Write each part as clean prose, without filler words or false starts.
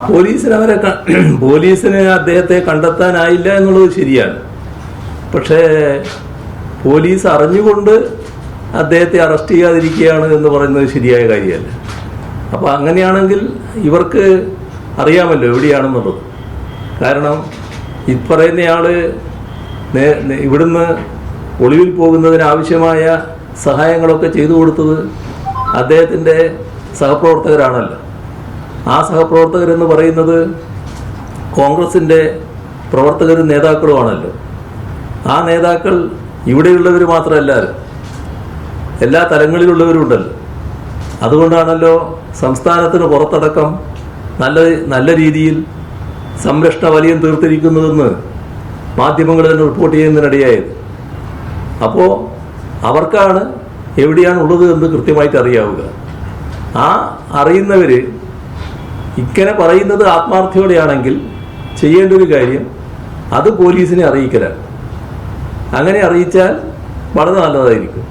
പോലീസിന് അദ്ദേഹത്തെ കണ്ടെത്താനായില്ല എന്നുള്ളത് ശരിയാണ്. പക്ഷേ പോലീസ് അറിഞ്ഞുകൊണ്ട് അദ്ദേഹത്തെ അറസ്റ്റ് ചെയ്യാതിരിക്കുകയാണ് എന്ന് പറയുന്നത് ശരിയായ കാര്യമല്ല. അപ്പോൾ അങ്ങനെയാണെങ്കിൽ ഇവർക്ക് അറിയാമല്ലോ എവിടെയാണെന്നുള്ളത്. കാരണം പറയുന്നയാൾ ഇവിടുന്ന് ഒളിവിൽ പോകുന്നതിനാവശ്യമായ സഹായങ്ങളൊക്കെ ചെയ്തു കൊടുത്തത് അദ്ദേഹത്തിൻ്റെ സഹപ്രവർത്തകരാണല്ലോ. ആ സഹപ്രവർത്തകരെന്ന് പറയുന്നത് കോൺഗ്രസിൻ്റെ പ്രവർത്തകരും നേതാക്കളുമാണല്ലോ. ആ നേതാക്കൾ ഇവിടെയുള്ളവർ മാത്രമല്ല, എല്ലാ തലങ്ങളിലുള്ളവരുണ്ടല്ലോ. അതുകൊണ്ടാണല്ലോ സംസ്ഥാനത്തിന് പുറത്തടക്കം നല്ല രീതിയിൽ സംരക്ഷണ വലയം തീർത്തിരിക്കുന്നതെന്ന് മാധ്യമങ്ങൾ തന്നെ റിപ്പോർട്ട് ചെയ്യുന്നതിനിടയായത്. അപ്പോൾ അവർക്കാണ് എവിടെയാണുള്ളത് എന്ന് കൃത്യമായിട്ട് അറിയാവുക. ആ അറിയുന്നവർ ഇങ്ങനെ പറയുന്നത് ആത്മാർത്ഥയോടെയാണെങ്കിൽ ചെയ്യേണ്ട ഒരു കാര്യം അത് പോലീസിനെ അറിയിക്കലാണ്. അങ്ങനെ അറിയിച്ചാൽ വളരെ നല്ലതായിരിക്കും.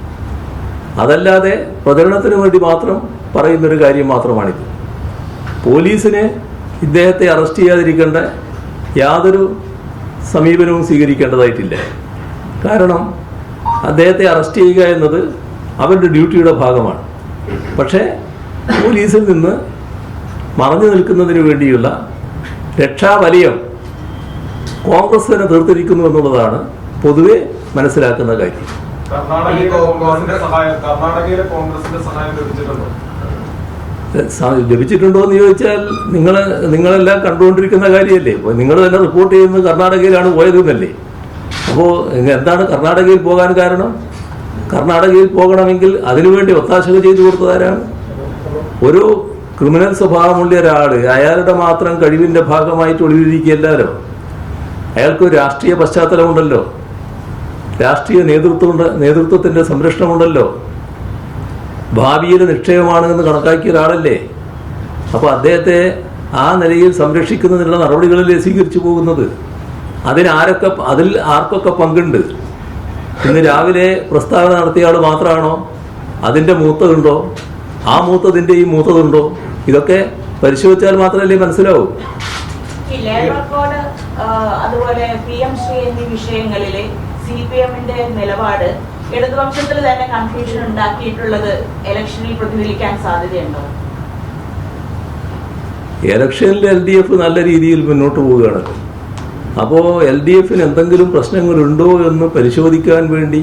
അതല്ലാതെ പ്രചരണത്തിന് വേണ്ടി മാത്രം പറയുന്നൊരു കാര്യം മാത്രമാണിത്. പോലീസിന് ഇദ്ദേഹത്തെ അറസ്റ്റ് ചെയ്യാതിരിക്കേണ്ട യാതൊരു സമീപനവും സ്വീകരിക്കേണ്ടതായിട്ടില്ല. കാരണം അദ്ദേഹത്തെ അറസ്റ്റ് ചെയ്യുക എന്നത് അവരുടെ ഡ്യൂട്ടിയുടെ ഭാഗമാണ്. പക്ഷേ പോലീസിൽ നിന്ന് മറഞ്ഞു നിൽക്കുന്നതിന് വേണ്ടിയുള്ള രക്ഷാവലയം കോൺഗ്രസ് തന്നെ തീർത്തിരിക്കുന്നു എന്നുള്ളതാണ് പൊതുവെ മനസ്സിലാക്കുന്ന കാര്യം. ലഭിച്ചിട്ടുണ്ടോ എന്ന് ചോദിച്ചാൽ നിങ്ങളെല്ലാം കണ്ടുകൊണ്ടിരിക്കുന്ന കാര്യമല്ലേ. അപ്പോൾ നിങ്ങൾ തന്നെ റിപ്പോർട്ട് ചെയ്യുന്നത് കർണാടകയിലാണ് പോയതെന്നല്ലേ. അപ്പോൾ എന്താണ് കർണാടകയിൽ പോകാൻ കാരണം? കർണാടകയിൽ പോകണമെങ്കിൽ അതിനുവേണ്ടി ഒത്താശകൾ ചെയ്തു കൊടുത്തതാരാണ്? ഒരു ക്രിമിനൽ സ്വഭാവമുള്ള ഒരാൾ അയാളുടെ മാത്രം കഴിവിൻ്റെ ഭാഗമായിട്ട് ഒളിവിലിരിക്കുകയല്ലോ. അയാൾക്ക് രാഷ്ട്രീയ പശ്ചാത്തലമുണ്ടല്ലോ, രാഷ്ട്രീയ നേതൃത്വത്തിൻ്റെ സംരക്ഷണമുണ്ടല്ലോ, ഭാവിയിലെ നിക്ഷേപമാണ് എന്ന് കണക്കാക്കിയ ഒരാളല്ലേ. അപ്പോൾ അദ്ദേഹത്തെ ആ നിലയിൽ സംരക്ഷിക്കുന്നതിനുള്ള നടപടികളിൽ സ്വീകരിച്ചു പോകുന്നത്. അതിൽ ആർക്കൊക്കെ പങ്കുണ്ട്? ഇന്ന് രാവിലെ പ്രസ്താവന നടത്തിയ ആൾ മാത്രമാണോ? അതിൻ്റെ മൂത്തതുണ്ടോ? ആ മൂത്തതിൻ്റെ ഈ മൂത്തതുണ്ടോ? ഇതൊക്കെ പരിശോധിച്ചാൽ മാത്രമല്ലേ മനസ്സിലാവൂ. അതുപോലെ PM-ശ്രീ എന്നീ വിഷയങ്ങളിലെ CPM-ന്റെ നിലപാട് ഇടതുപക്ഷത്തിൽ തന്നെ കൺഫ്യൂഷൻ ഉണ്ടാക്കിയിട്ടുള്ളത് ഇലക്ഷനിൽ പ്രതിഫലിക്കാൻ സാധ്യതയുണ്ടോ? ഇലക്ഷനിൽ LDF നല്ല രീതിയിൽ മുന്നോട്ട് പോവുകയാണ്. അപ്പോൾ LDFന് എന്തെങ്കിലും പ്രശ്നങ്ങളുണ്ടോ എന്ന് പരിശോധിക്കാൻ വേണ്ടി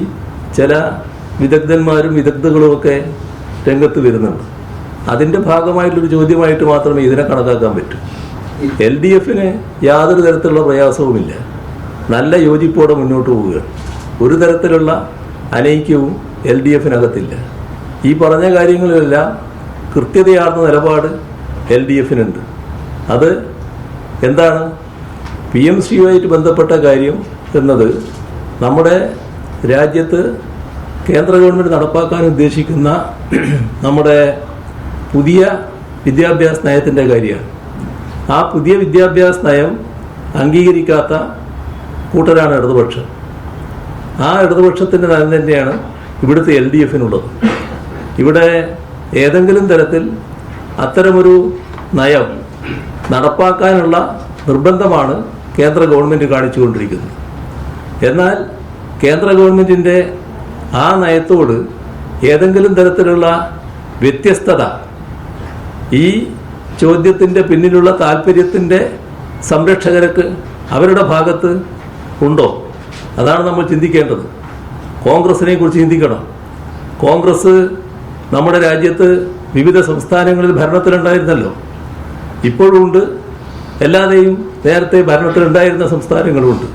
ചില വിദഗ്ധന്മാരും വിദഗ്ധകളുമൊക്കെ രംഗത്ത് വരുന്നുണ്ട്. അതിൻ്റെ ഭാഗമായിട്ടൊരു ചോദ്യമായിട്ട് മാത്രമേ ഇതിനെ കണക്കാക്കാൻ പറ്റൂ. LDFന് യാതൊരു തരത്തിലുള്ള പ്രയാസവുമില്ല, നല്ല യോജിപ്പോടെ മുന്നോട്ട് പോവുകയാണ്. ഒരു തരത്തിലുള്ള അനൈക്യവും LDFനകത്തില്ല. ഈ പറഞ്ഞ കാര്യങ്ങളിലെല്ലാം കൃത്യതയാർന്ന നിലപാട് LDFനുണ്ട്. അത് എന്താണ്? PM-ശ്രീയുമായിട്ട് ബന്ധപ്പെട്ട കാര്യം എന്നത് നമ്മുടെ രാജ്യത്ത് കേന്ദ്ര ഗവൺമെൻറ് നടപ്പാക്കാൻ ഉദ്ദേശിക്കുന്ന നമ്മുടെ പുതിയ വിദ്യാഭ്യാസ നയത്തിൻ്റെ കാര്യമാണ്. ആ പുതിയ വിദ്യാഭ്യാസ നയം അംഗീകരിക്കാത്ത കൂട്ടരാണ് ഇടതുപക്ഷം. ആ ഇടതുപക്ഷത്തിൻ്റെ നയം തന്നെയാണ് ഇവിടുത്തെ LDFനുള്ളത്. ഇവിടെ ഏതെങ്കിലും തരത്തിൽ അത്തരമൊരു നയം നടപ്പാക്കാനുള്ള നിർബന്ധമാണ് കേന്ദ്ര ഗവൺമെൻറ് കാണിച്ചുകൊണ്ടിരിക്കുന്നത്. എന്നാൽ കേന്ദ്ര ഗവൺമെൻറ്റിൻ്റെ ആ നയത്തോട് ഏതെങ്കിലും തരത്തിലുള്ള വ്യത്യസ്തത ഈ ചോദ്യത്തിൻ്റെ പിന്നിലുള്ള താല്പര്യത്തിൻ്റെ സംരക്ഷകർക്ക് അവരുടെ ഭാഗത്ത് ഉണ്ടോ? അതാണ് നമ്മൾ ചിന്തിക്കേണ്ടത്. കോൺഗ്രസിനെ കുറിച്ച് ചിന്തിക്കണം. കോൺഗ്രസ് നമ്മുടെ രാജ്യത്ത് വിവിധ സംസ്ഥാനങ്ങളിൽ ഭരണത്തിലുണ്ടായിരുന്നല്ലോ, ഇപ്പോഴുമുണ്ട്. എല്ലാതെയും നേരത്തെ ഭരണത്തിലുണ്ടായിരുന്ന സംസ്ഥാനങ്ങളുമുണ്ട്.